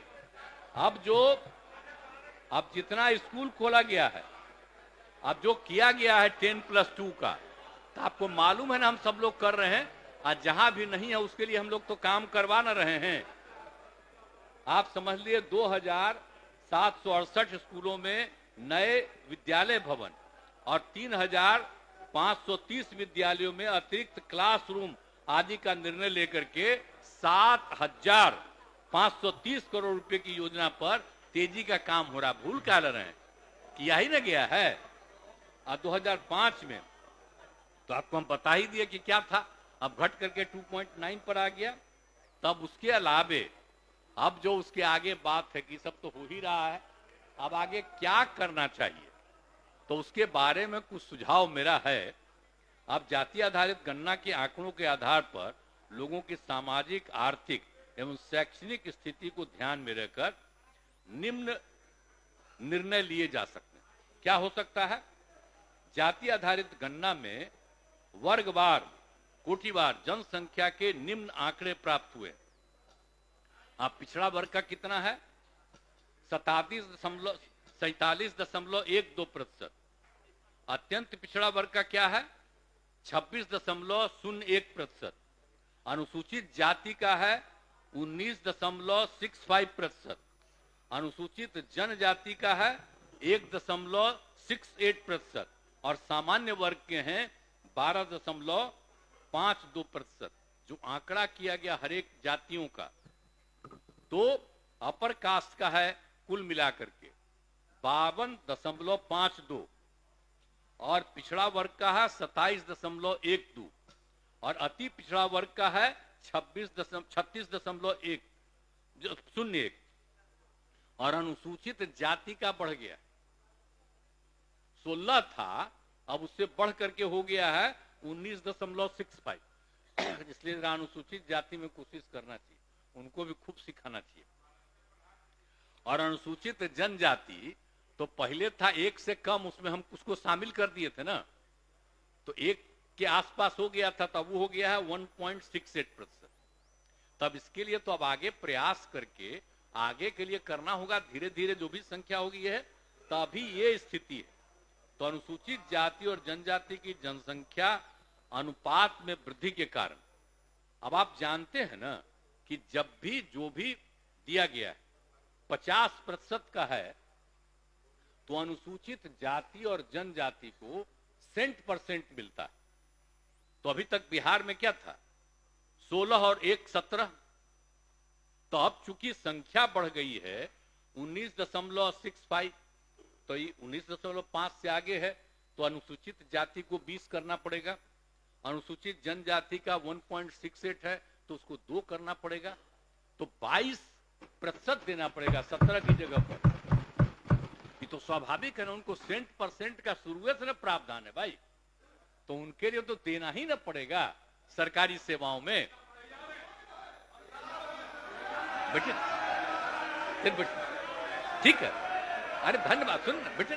अब जितना स्कूल खोला गया है, अब जो किया गया है 10+2 का, तो आपको मालूम है ना, हम सब लोग कर रहे हैं। आज जहां भी नहीं है उसके लिए हम लोग तो काम करवा ना रहे हैं। आप समझ लिए 2768 स्कूलों में नए विद्यालय भवन और 3530 विद्यालयों में अतिरिक्त क्लासरूम आदि का निर्णय लेकर के 7530 करोड़ रुपए की योजना पर तेजी का काम हो रहा। भूल क्या ले रहे हैं, किया ही ना गया है। 2005 में तो आपको हम बता ही दिए कि क्या था, अब घट करके 2.9 पर आ गया। तब उसके अलावे अब जो उसके आगे बात है कि सब तो हो ही रहा है, अब आगे क्या करना चाहिए, तो उसके बारे में कुछ सुझाव मेरा है। अब जाति आधारित गणना के आंकड़ों के आधार पर लोगों की सामाजिक, आर्थिक एवं शैक्षणिक स्थिति को ध्यान में रखकर निम्न निर्णय लिए जा सकते हैं। क्या हो सकता है? जाति आधारित गणना में वर्गवार, कोटिवार जनसंख्या के निम्न आंकड़े प्राप्त हुए। आप पिछड़ा वर्ग का कितना है? 47.12%, अत्यंत पिछड़ा वर्ग का क्या है 26.01%, अनुसूचित जाति का है 19.65%, अनुसूचित जनजाति का है 1.68% और सामान्य वर्ग के हैं 12.52%। जो आंकड़ा किया गया हर एक जातियों का, तो अपर कास्ट का है कुल मिलाकर के 52.52 और पिछड़ा वर्ग का है 27.12 और अति पिछड़ा वर्ग का है 36.01 और अनुसूचित जाति का बढ़ गया 16 था, अब उससे बढ़ करके हो गया है 19.65। इसलिए अनुसूचित जाति में कोशिश करना चाहिए, उनको भी खूब सिखाना चाहिए। और अनुसूचित जनजाति तो पहले था 1 से कम, उसमें हम उसको शामिल कर दिए थे ना, तो 1 के आसपास हो गया था, तब वो हो गया है 1.68%। तब इसके लिए तो अब आगे प्रयास करके आगे के लिए करना होगा, धीरे धीरे जो भी संख्या होगी है तभी ये स्थिति है। तो अनुसूचित जाति और जनजाति की जनसंख्या अनुपात में वृद्धि के कारण अब आप जानते हैं ना कि जब भी जो भी दिया गया है 50% का है, तो अनुसूचित जाति और जनजाति को % मिलता है। तो अभी तक बिहार में क्या था 16 और 1 17, तो अब चूंकि संख्या बढ़ गई है 19.65, तो ये 19.5 से आगे है, तो अनुसूचित जाति को 20 करना पड़ेगा, अनुसूचित जनजाति का 1.68 है तो उसको 2 करना पड़ेगा, तो 22% देना पड़ेगा 17 की जगह पर। ये तो स्वाभाविक है ना, उनको % का शुरुआत से ना प्रावधान है भाई, तो उनके लिए तो देना ही ना पड़ेगा सरकारी सेवाओं में। बेटे ठीक है, अरे धन्यवाद, सुन बेटे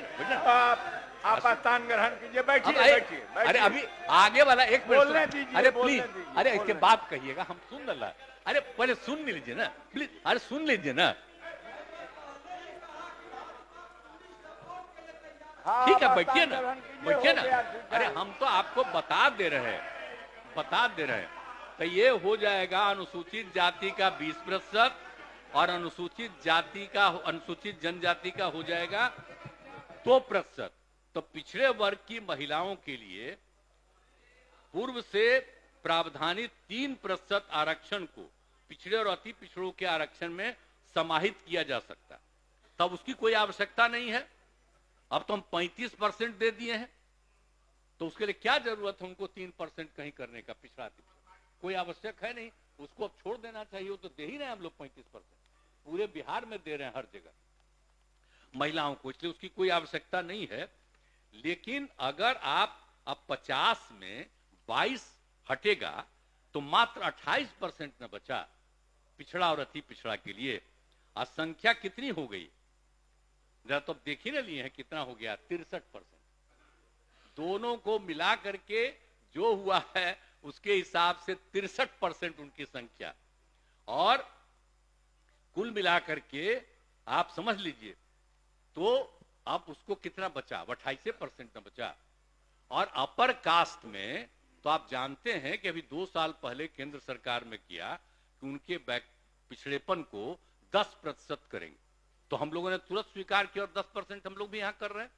आप स्थान ग्रहण कीजिए, बैठिए बैठिए। अरे अभी आगे वाला एक बोलने मिनट, दीजिए, अरे बोलने प्लीज, दीजिए, अरे इसके बोलने बाद कहिएगा, हम सुन रहा है। अरे पहले सुन लीजिए ना प्लीज, अरे सुन लीजिए ना। हाँ, ठीक है, आप बैठिए स्थान ना, ग्रहण कीजिए, बैठिए हो ना। गया, ठीक है। अरे हम तो आपको बता दे रहे हैं। तो ये हो जाएगा अनुसूचित जाति का 20% और अनुसूचित जनजाति का हो जाएगा 2%। तो पिछड़े वर्ग की महिलाओं के लिए पूर्व से प्रावधानित 3% आरक्षण को पिछड़े और अति पिछड़ों के आरक्षण में समाहित किया जा सकता है, तब उसकी कोई आवश्यकता नहीं है। अब तो हम 35% दे दिए हैं, तो उसके लिए क्या जरूरत है उनको 3% कहीं करने का, पिछड़ा कोई आवश्यक है नहीं, उसको अब छोड़ देना चाहिए। वो तो दे ही रहे हैं हम लोग 35%, पूरे बिहार में दे रहे हैं हर जगह महिलाओं को, इसलिए उसकी कोई आवश्यकता नहीं है। लेकिन अगर आप अब 50 में 22 हटेगा तो मात्र 28% न बचा पिछड़ा और अति पिछड़ा के लिए। आज संख्या कितनी हो गई जरा तो अब देख ही ना लिए हैं, कितना हो गया 63%। दोनों को मिला करके जो हुआ है उसके हिसाब से 63% उनकी संख्या, और कुल मिलाकर के आप समझ लीजिए तो अब उसको कितना बचा, 28% न बचा। और अपर कास्ट में तो आप जानते हैं कि अभी 2 साल पहले केंद्र सरकार में किया कि उनके पिछड़ेपन को 10% करेंगे, तो हम लोगों ने तुरंत स्वीकार किया और 10% हम लोग भी यहां कर रहे हैं।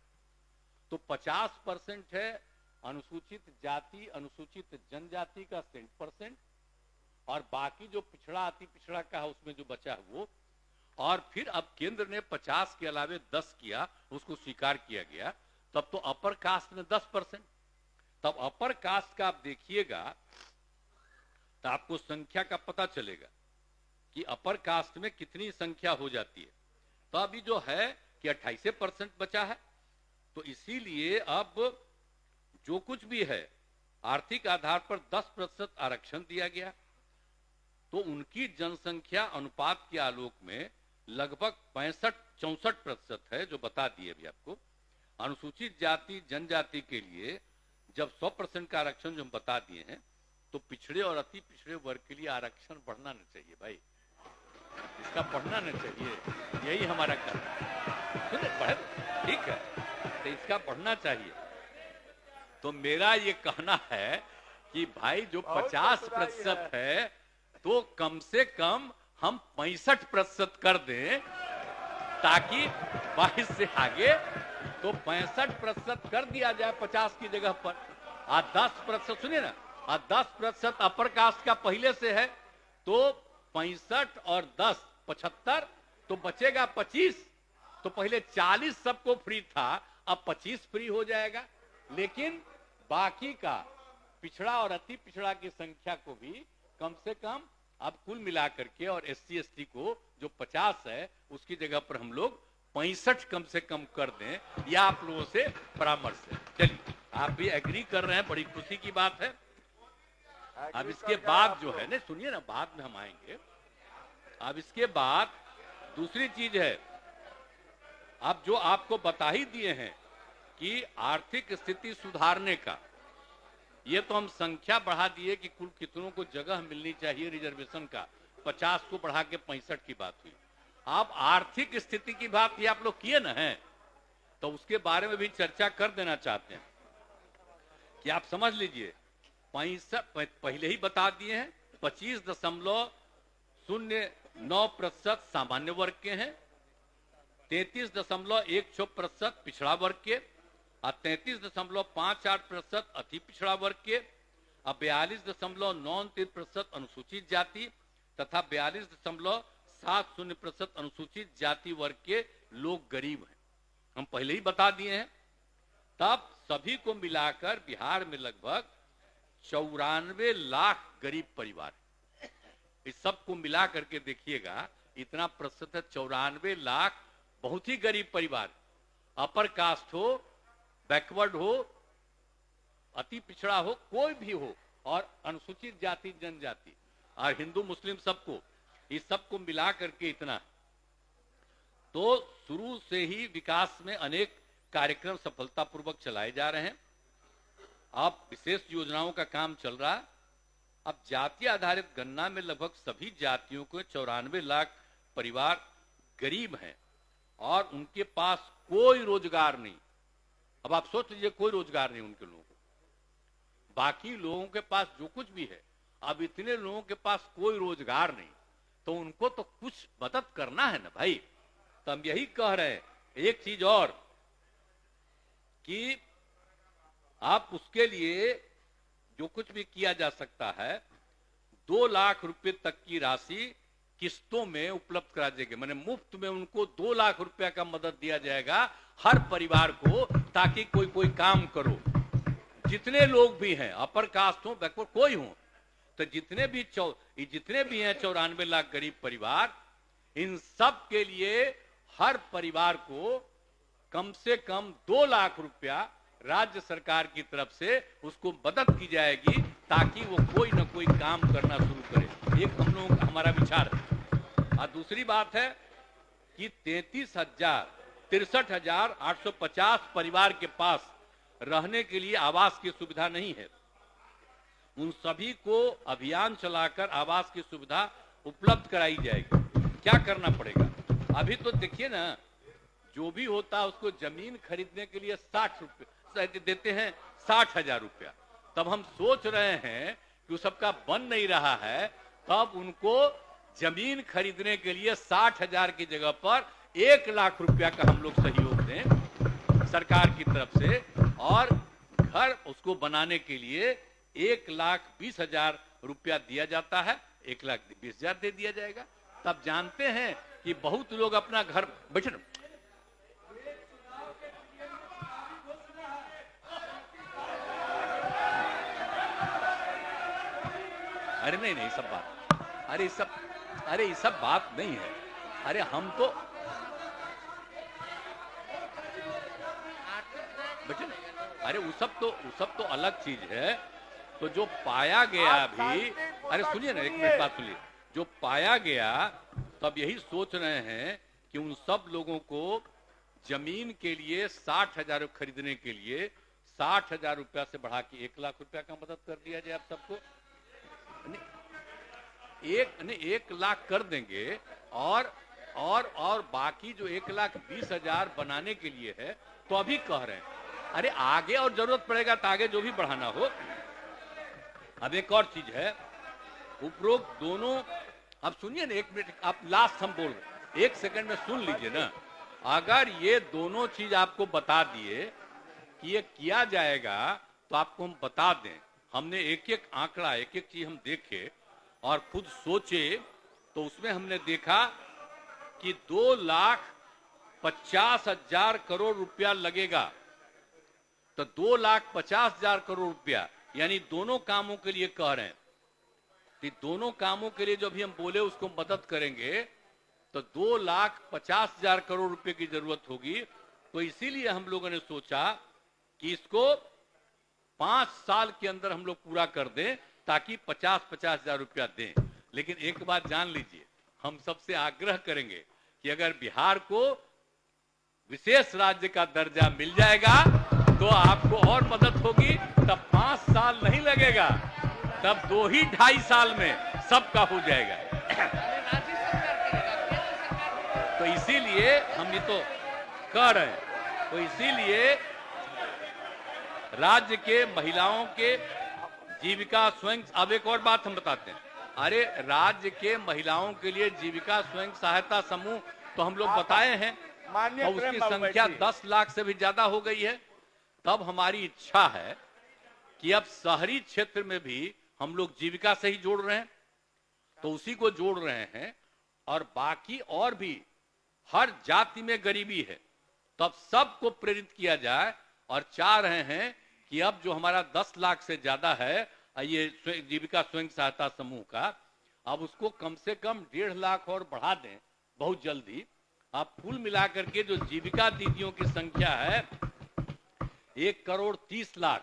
तो 50% है अनुसूचित जाति अनुसूचित जनजाति का 60%, और बाकी जो पिछड़ा अति पिछड़ा का है उसमें जो बचा है वो। और फिर अब केंद्र ने 50 के अलावे 10 किया, उसको स्वीकार किया गया, तब तो अपर कास्ट में 10%। तब अपर कास्ट का आप देखिएगा तो आपको संख्या का पता चलेगा कि अपर कास्ट में कितनी संख्या हो जाती है। तो अभी जो है कि 28% बचा है, तो इसीलिए अब जो कुछ भी है आर्थिक आधार पर 10% आरक्षण दिया गया, तो उनकी जनसंख्या अनुपात के आलोक में लगभग 64% है, जो बता दिए अभी आपको। अनुसूचित जाति जनजाति के लिए जब 100% का आरक्षण जो हम बता दिए हैं, तो पिछड़े और अति पिछड़े वर्ग के लिए आरक्षण बढ़ना नहीं चाहिए भाई, इसका बढ़ना नहीं चाहिए, यही हमारा कहना है। सुने बढ़े, ठीक है, तो इसका बढ़ना चाहिए। तो मेरा ये कहना है कि भाई जो 50% है तो कम से कम हम 65% कर दें, ताकि 22 से आगे तो 65% कर दिया जाए 50 की जगह पर। 10% सुनिए ना, 10% अपर कास्ट का पहले से है, तो 65 और 10 75, तो बचेगा 25। तो पहले 40 सबको फ्री था, अब 25 फ्री हो जाएगा। लेकिन बाकी का पिछड़ा और अति पिछड़ा की संख्या को भी कम से कम अब कुल मिलाकर के, और SC ST को जो 50 है उसकी जगह पर हम लोग 65 कम से कम कर दें, या आप लोगों से परामर्श है। चलिए, आप भी एग्री कर रहे हैं, बड़ी खुशी की बात है। अब इसके बाद जो है ना, सुनिए ना, बाद में हम आएंगे। अब इसके बाद दूसरी चीज है, अब जो आपको बता ही दिए हैं कि आर्थिक स्थिति सुधारने का, ये तो हम संख्या बढ़ा दिए कि कुल कितनों को जगह मिलनी चाहिए रिजर्वेशन का, 50 को बढ़ा के 65 की बात हुई। आप आर्थिक स्थिति की बात ये आप लोग किए ना है, तो उसके बारे में भी चर्चा कर देना चाहते हैं कि आप समझ लीजिए 65 पहले ही बता दिए हैं, 25.09% सामान्य वर्ग के हैं, 33.16% पिछड़ा वर्ग के, और 33.58% अति पिछड़ा वर्ग के, और 42.93% अनुसूचित जाति तथा 42.70% अनुसूचित जाति वर्ग के लोग गरीब हैं। हम पहले ही बता दिए हैं। तब सभी को मिलाकर बिहार में लगभग 94 लाख गरीब परिवार है। इस सब को मिला करके देखिएगा, इतना प्रतिशत है, 94 लाख बहुत ही गरीब परिवार, अपर कास्ट हो, बैकवर्ड हो, अति पिछड़ा हो, कोई भी हो, और अनुसूचित जाति जनजाति और हिंदू मुस्लिम सबको, इस सबको मिला करके इतना। तो शुरू से ही विकास में अनेक कार्यक्रम सफलतापूर्वक चलाए जा रहे हैं। अब विशेष योजनाओं का काम चल रहा है। अब जाति आधारित गणना में लगभग सभी जातियों को 94 लाख परिवार गरीब हैं और उनके पास कोई रोजगार नहीं। अब आप सोच लीजिए, कोई रोजगार नहीं उनके लोगों को। बाकी लोगों के पास जो कुछ भी है, अब इतने लोगों के पास कोई रोजगार नहीं, तो उनको तो कुछ मदद करना है ना भाई। तो हम यही कह रहे हैं। एक चीज और कि आप उसके लिए जो कुछ भी किया जा सकता है, 2 लाख रुपए तक की राशि किस्तों में उपलब्ध करा देंगे, माने मुफ्त में उनको 2 लाख रुपया का मदद दिया जाएगा हर परिवार को, ताकि कोई काम करो। जितने लोग भी हैं, अपर कास्ट हो, बैकवर्ड कोई हो, तो जितने भी हैं 94 लाख गरीब परिवार, इन सब के लिए हर परिवार को कम से कम 2 लाख रुपया राज्य सरकार की तरफ से उसको मदद की जाएगी, ताकि वो कोई ना कोई काम करना शुरू करे। एक हम लोगों का हमारा विचार है। और दूसरी बात है कि 63,850 परिवार के पास रहने के लिए आवास की सुविधा नहीं है। उन सभी को अभियान चलाकर आवास की सुविधा उपलब्ध कराई जाएगी। क्या करना पड़ेगा? अभी तो देखिए ना, जो भी होता है उसको जमीन खरीदने के लिए 60 रुपए देते हैं, 60,000 रुपया। तब हम सोच रहे हैं कि सबका बन नहीं रहा है, तब उनको जमीन खरीदने के लिए 60,000 की जगह पर 1 लाख रुपया का हम लोग सहयोग दें सरकार की तरफ से, और घर उसको बनाने के लिए 1,20,000 रुपया दिया जाता है, 1,20,000 दे दिया जाएगा। तब जानते हैं कि बहुत लोग अपना घर बैठे। अरे नहीं सब बात, अरे ये सब बात नहीं है। अरे हम तो बेटे, अरे वो सब तो अलग चीज है। तो जो पाया गया भी, अरे सुनिए ना, एक मिनट बात सुनिए। जो पाया गया, तब यही सोच रहे हैं कि उन सब लोगों को जमीन के लिए 60,000 खरीदने के लिए 60,000 रुपया से बढ़ा के 1 लाख रुपया का मदद कर दिया जाए। आप सबको 1 लाख कर देंगे, और बाकी जो 1,20,000 बनाने के लिए है, तो अभी कह रहे हैं अरे आगे और जरूरत पड़ेगा तो आगे जो भी बढ़ाना हो। अब एक और चीज है, उपरोक्त दोनों, अब सुनिए ना, 1 मिनट, आप लास्ट हम बोल रहे, 1 सेकंड में सुन लीजिए ना। अगर ये दोनों चीज आपको बता दिए कि ये किया जाएगा तो आपको हम बता दें। हमने एक एक आंकड़ा, एक एक चीज हम देखे और खुद सोचे, तो उसमें हमने देखा कि 2,50,000 करोड़ रुपया लगेगा। तो 2,50,000 करोड़ रुपया यानी दोनों कामों के लिए कह रहे हैं। तो दोनों कामों के लिए जो भी हम बोले उसको मदद करेंगे तो 2,50,000 करोड़ रुपए की जरूरत होगी। तो इसीलिए हम लोगों ने सोचा कि इसको 5 साल के अंदर हम लोग पूरा कर दें ताकि 50,000 रुपया दें। लेकिन एक बात जान लीजिए, हम सबसे आग्रह करेंगे कि अगर बिहार को विशेष राज्य का दर्जा मिल जाएगा तो आपको और मदद होगी। तब 5 साल नहीं लगेगा, तब 2-2.5 साल में सबका हो जाएगा। तो इसीलिए हम ये तो कह रहे हैं, तो इसीलिए राज्य के महिलाओं के जीविका स्वयं, अब एक और बात हम बताते हैं। अरे राज्य के महिलाओं के लिए जीविका स्वयं सहायता समूह तो हम लोग बताए हैं और उसकी संख्या 10 लाख से भी ज्यादा हो गई है। तब हमारी इच्छा है कि अब शहरी क्षेत्र में भी हम लोग जीविका से ही जोड़ रहे हैं, तो उसी को जोड़ रहे हैं। और बाकी और भी हर जाति में गरीबी है, तब सबको प्रेरित किया जाए और चाह रहे हैं कि अब जो हमारा 10 लाख से ज्यादा है ये जीविका स्वयं सहायता समूह का, अब उसको कम से कम 1.5 लाख और बढ़ा दें बहुत जल्दी। अब कुल मिलाकर के जो जीविका दीदियों की संख्या है 1,30,00,000,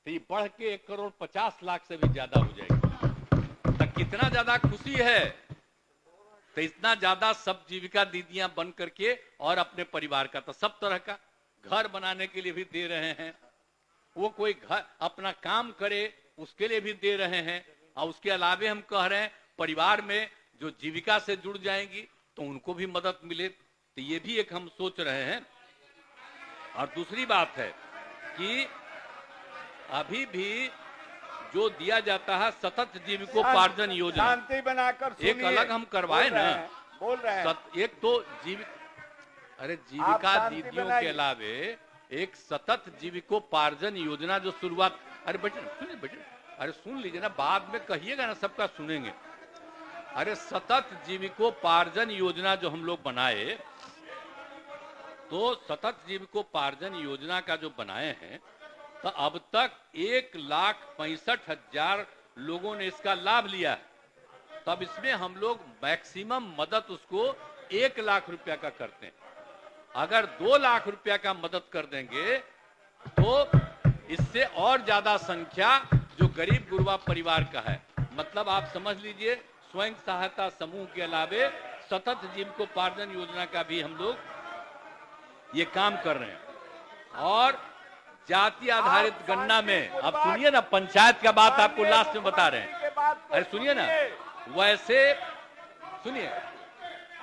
तो ये बढ़ के 1,50,00,000 से भी ज्यादा हो जाएगी। तो कितना ज्यादा खुशी है, तो इतना ज्यादा सब जीविका दीदियां बन करके और अपने परिवार का, तो सब तरह का घर बनाने के लिए भी दे रहे हैं, वो कोई घर अपना काम करे उसके लिए भी दे रहे हैं। और उसके अलावे हम कह रहे हैं परिवार में जो जीविका से जुड़ जाएंगी तो उनको भी मदद मिले, तो ये भी एक हम सोच रहे हैं। और दूसरी बात है कि अभी भी जो दिया जाता है सतत जीविकोपार्जन योजना, शांति बनाकर एक अलग हम करवाए ना, बोल रहे हैं। एक तो जीविका दीदियों के अलावे एक सतत जीविकोपार्जन योजना जो शुरुआत, अरे बेटे सुनिए, बेटे अरे सुन लीजिए ना, बाद में कहिएगा ना, सबका सुनेंगे। अरे सतत जीविकोपार्जन योजना जो हम लोग बनाए, तो सतत जीविकोपार्जन योजना का जो बनाए हैं, तो अब तक 1,65,000 लोगों ने इसका लाभ लिया है। तब इसमें हम लोग मैक्सिमम मदद उसको 1 लाख रुपया का करते हैं। अगर 2 लाख रुपया का मदद कर देंगे तो इससे और ज्यादा संख्या जो गरीब गुरबा परिवार का है, मतलब आप समझ लीजिए स्वयं सहायता समूह के अलावे सतत जीविकोपार्जन योजना का भी हम लोग ये काम कर रहे हैं। और जाति आधारित गणना में, अब सुनिए ना, पंचायत का बात आपको लास्ट में बता रहे हैं। अरे सुनिए ना, वैसे सुनिए,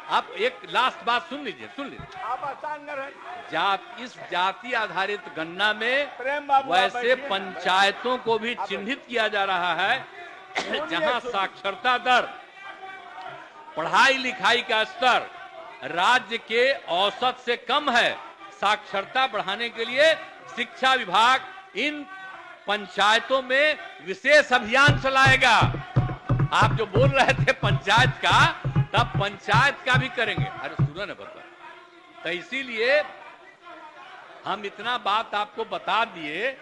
आप एक लास्ट बात सुन लीजिए, इस जाति आधारित गणना में वैसे पंचायतों को भी चिन्हित किया जा रहा है जहां साक्षरता दर, पढ़ाई लिखाई का स्तर राज्य के औसत से कम है। साक्षरता बढ़ाने के लिए शिक्षा विभाग इन पंचायतों में विशेष अभियान चलाएगा। आप जो बोल रहे थे पंचायत का, तब पंचायत का भी करेंगे। अरे सुनो ना बता, तो इसीलिए हम इतना बात आपको बता दिए।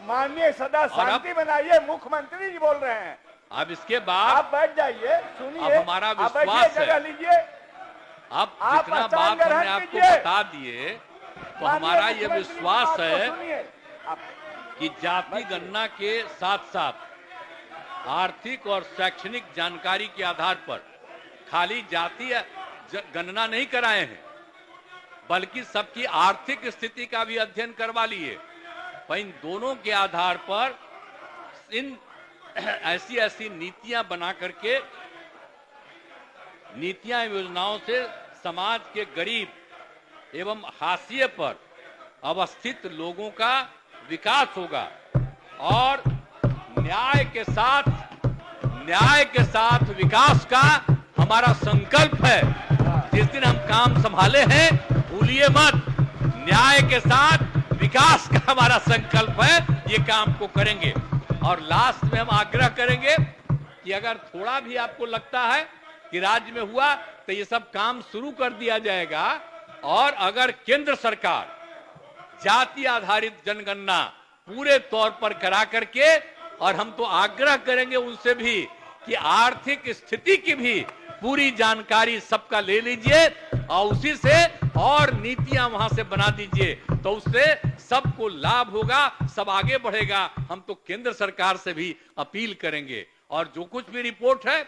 माननीय सदा शांति बनाइए, मुख्यमंत्री जी बोल रहे हैं। अब इसके बाद आप बैठ जाइए, सुनिए। अब हमारा विश्वास है, लीजिए। अब जितना बात हमने आपको बता दिए, तो हमारा ये विश्वास है कि जाति गणना के साथ साथ आर्थिक और शैक्षणिक जानकारी के आधार पर खाली जाति गणना नहीं कराए हैं, बल्कि सबकी आर्थिक स्थिति का भी अध्ययन करवा लिए। इन दोनों के आधार पर इन ऐसी ऐसी नीतियां बना करके, नीतियां योजनाओं से समाज के गरीब एवं हाशिए पर अवस्थित लोगों का विकास होगा। और न्याय के साथ विकास का हमारा संकल्प है। जिस दिन हम काम संभाले हैं, भूलिए मत, न्याय के साथ विकास का हमारा संकल्प है, ये काम को करेंगे। और लास्ट में हम आग्रह करेंगे कि अगर थोड़ा भी आपको लगता है कि राज्य में हुआ तो ये सब काम शुरू कर दिया जाएगा। और अगर केंद्र सरकार जाति आधारित जनगणना पूरे तौर पर करा करके, और हम तो आग्रह करेंगे उनसे भी कि आर्थिक स्थिति की भी पूरी जानकारी सबका ले लीजिए और उसी से और नीतियां वहां से बना दीजिए, तो उससे सबको लाभ होगा, सब आगे बढ़ेगा। हम तो केंद्र सरकार से भी अपील करेंगे। और जो कुछ भी रिपोर्ट है,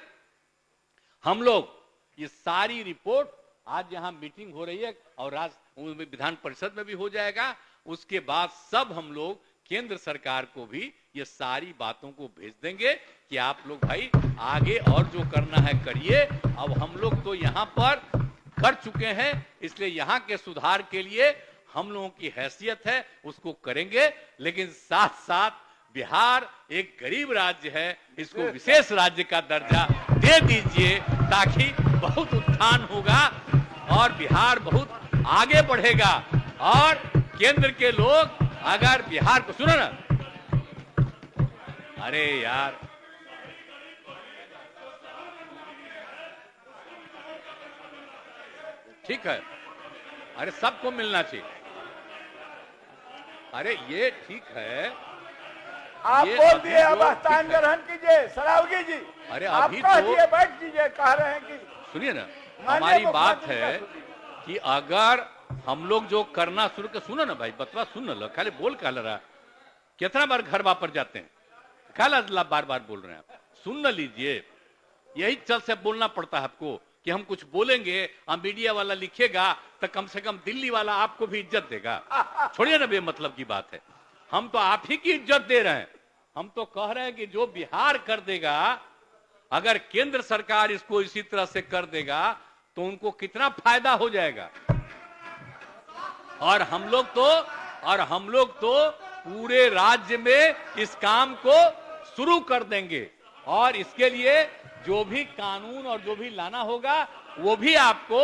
हम लोग ये सारी रिपोर्ट, आज यहां मीटिंग हो रही है और विधान परिषद में भी हो जाएगा, उसके बाद सब हम लोग केंद्र सरकार को भी ये सारी बातों को भेज देंगे कि आप लोग भाई आगे और जो करना है करिए। अब हम लोग तो यहाँ पर कर चुके हैं, इसलिए यहाँ के सुधार के लिए हम लोगों की हैसियत है, उसको करेंगे। लेकिन साथ साथ बिहार एक गरीब राज्य है, इसको विशेष राज्य का दर्जा दे दीजिए, ताकि बहुत उत्थान होगा और बिहार बहुत आगे बढ़ेगा। और केंद्र के लोग अगर बिहार को, सुनो ना, अरे यार, ठीक है, अरे सबको मिलना चाहिए। अरे ये ठीक है, आप बोल दिए, अब स्थान ग्रहण कीजिए सरावगी जी। अरे आप अभी कह तो दिए, बैठ कीजिए, कह रहे हैं कि सुनिए ना, हमारी बात है कि अगर हम लोग जो करना शुरू कर, सुनो ना भाई, बतवा सुन लो, खाली बोल कह रहा, कितना बार घर वापस जाते हैं, खाला बार बार बोल रहे हैं आप, सुन न लीजिए। यही चल से बोलना पड़ता है आपको कि हम कुछ बोलेंगे और मीडिया वाला लिखेगा तो कम से कम दिल्ली वाला आपको भी इज्जत देगा। छोड़िए ना, बेमतलब की बात है, हम तो आप ही की इज्जत दे रहे हैं। हम तो कह रहे हैं कि जो बिहार कर देगा, अगर केंद्र सरकार इसको इसी तरह से कर देगा तो उनको कितना फायदा हो जाएगा। और हम लोग तो पूरे राज्य में इस काम को शुरू कर देंगे। और इसके लिए जो भी कानून और जो भी लाना होगा वो भी आपको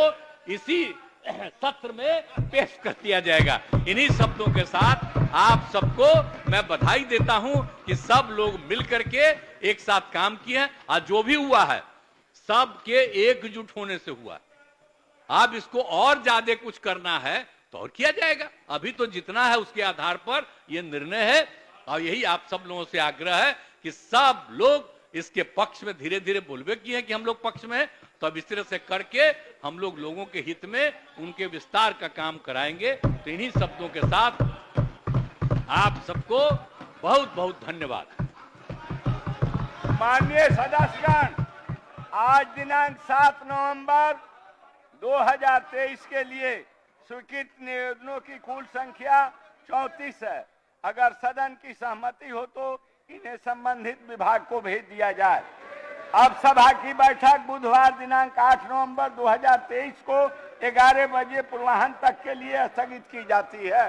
इसी सत्र में पेश कर दिया जाएगा। इन्हीं शब्दों के साथ आप सबको मैं बधाई देता हूं कि सब लोग मिलकर के एक साथ काम किए हैं। और जो भी हुआ है सबके एकजुट होने से हुआ। अब इसको और ज्यादा कुछ करना है तो और किया जाएगा। अभी तो जितना है उसके आधार पर यह निर्णय है। और यही आप सब लोगों से आग्रह है कि सब लोग इसके पक्ष में धीरे धीरे बोलबे किए हैं कि हम लोग पक्ष में हैं, तो अब इस तरह से करके हम लोग लोगों के हित में उनके विस्तार का काम कराएंगे। तो इन्हीं शब्दों के साथ आप सबको बहुत बहुत धन्यवाद। माननीय सदस्यगण, आज दिनांक 7 नवंबर 2023 के लिए स्वीकृत निवेदनों की कुल संख्या 34 है। अगर सदन की सहमति हो तो इन्हें संबंधित विभाग को भेज दिया जाए। अब सभा की बैठक बुधवार दिनांक 8 नवंबर 2023 को 11 बजे पूर्वाह्न तक के लिए स्थगित की जाती है।